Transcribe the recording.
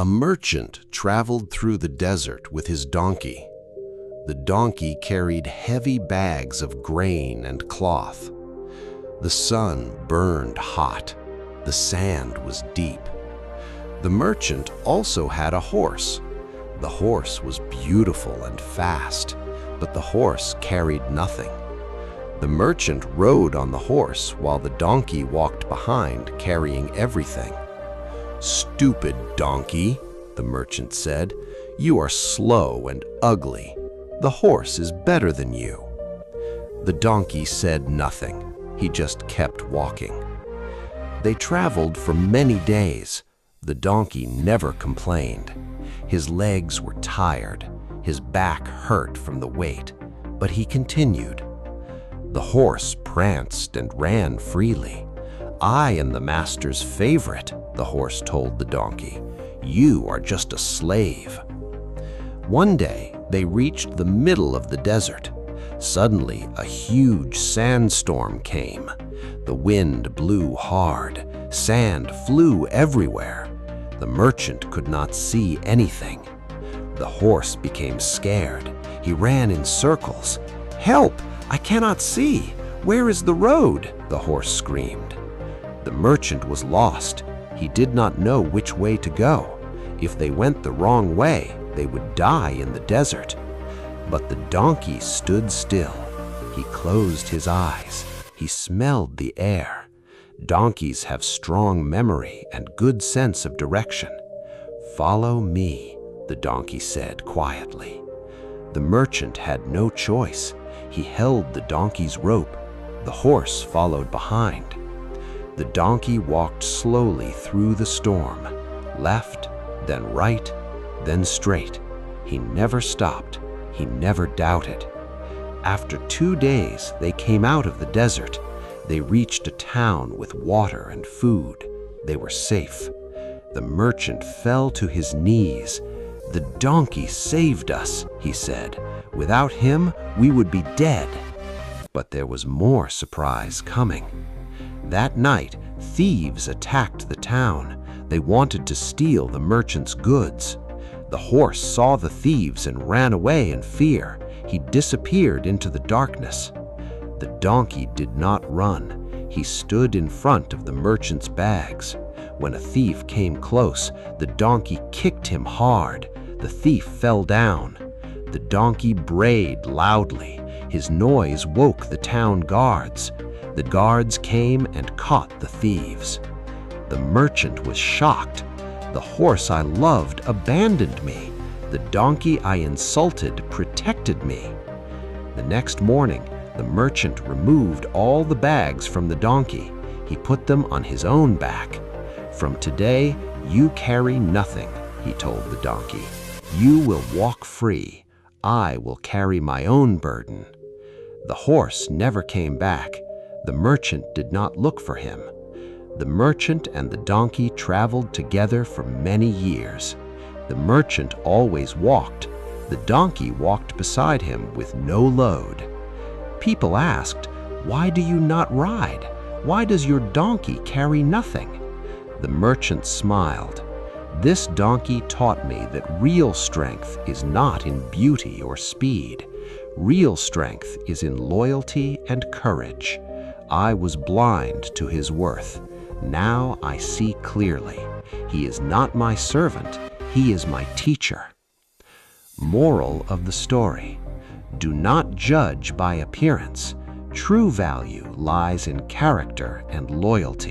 A merchant traveled through the desert with his donkey. The donkey carried heavy bags of grain and cloth. The sun burned hot. The sand was deep. The merchant also had a horse. The horse was beautiful and fast, but the horse carried nothing. The merchant rode on the horse while the donkey walked behind, carrying everything. "Stupid donkey," the merchant said, "you are slow and ugly. The horse is better than you." The donkey said nothing. He just kept walking. They traveled for many days. The donkey never complained. His legs were tired. His back hurt from the weight, but he continued. The horse pranced and ran freely. "I am the master's favorite," the horse told the donkey. "You are just a slave." One day, they reached the middle of the desert. Suddenly, a huge sandstorm came. The wind blew hard. Sand flew everywhere. The merchant could not see anything. The horse became scared. He ran in circles. "Help! I cannot see! Where is the road?" the horse screamed. The merchant was lost. He did not know which way to go. If they went the wrong way, they would die in the desert. But the donkey stood still. He closed his eyes. He smelled the air. Donkeys have strong memory and good sense of direction. "Follow me," the donkey said quietly. The merchant had no choice. He held the donkey's rope. The horse followed behind. The donkey walked slowly through the storm, left, then right, then straight. He never stopped. He never doubted. After 2 days, they came out of the desert. They reached a town with water and food. They were safe. The merchant fell to his knees. "The donkey saved us," he said. "Without him, we would be dead." But there was more surprise coming. That night, thieves attacked the town. They wanted to steal the merchant's goods. The horse saw the thieves and ran away in fear. He disappeared into the darkness. The donkey did not run. He stood in front of the merchant's bags. When a thief came close, the donkey kicked him hard. The thief fell down. The donkey brayed loudly. His noise woke the town guards. The guards came and caught the thieves. The merchant was shocked. The horse I loved abandoned me. The donkey I insulted protected me. The next morning, the merchant removed all the bags from the donkey. He put them on his own back. "From today, you carry nothing," he told the donkey. "You will walk free. I will carry my own burden." The horse never came back. The merchant did not look for him. The merchant and the donkey traveled together for many years. The merchant always walked. The donkey walked beside him with no load. People asked, "Why do you not ride? Why does your donkey carry nothing?" The merchant smiled. "This donkey taught me that real strength is not in beauty or speed. Real strength is in loyalty and courage. I was blind to his worth. Now I see clearly. He is not my servant. He is my teacher." Moral of the story: do not judge by appearance. True value lies in character and loyalty.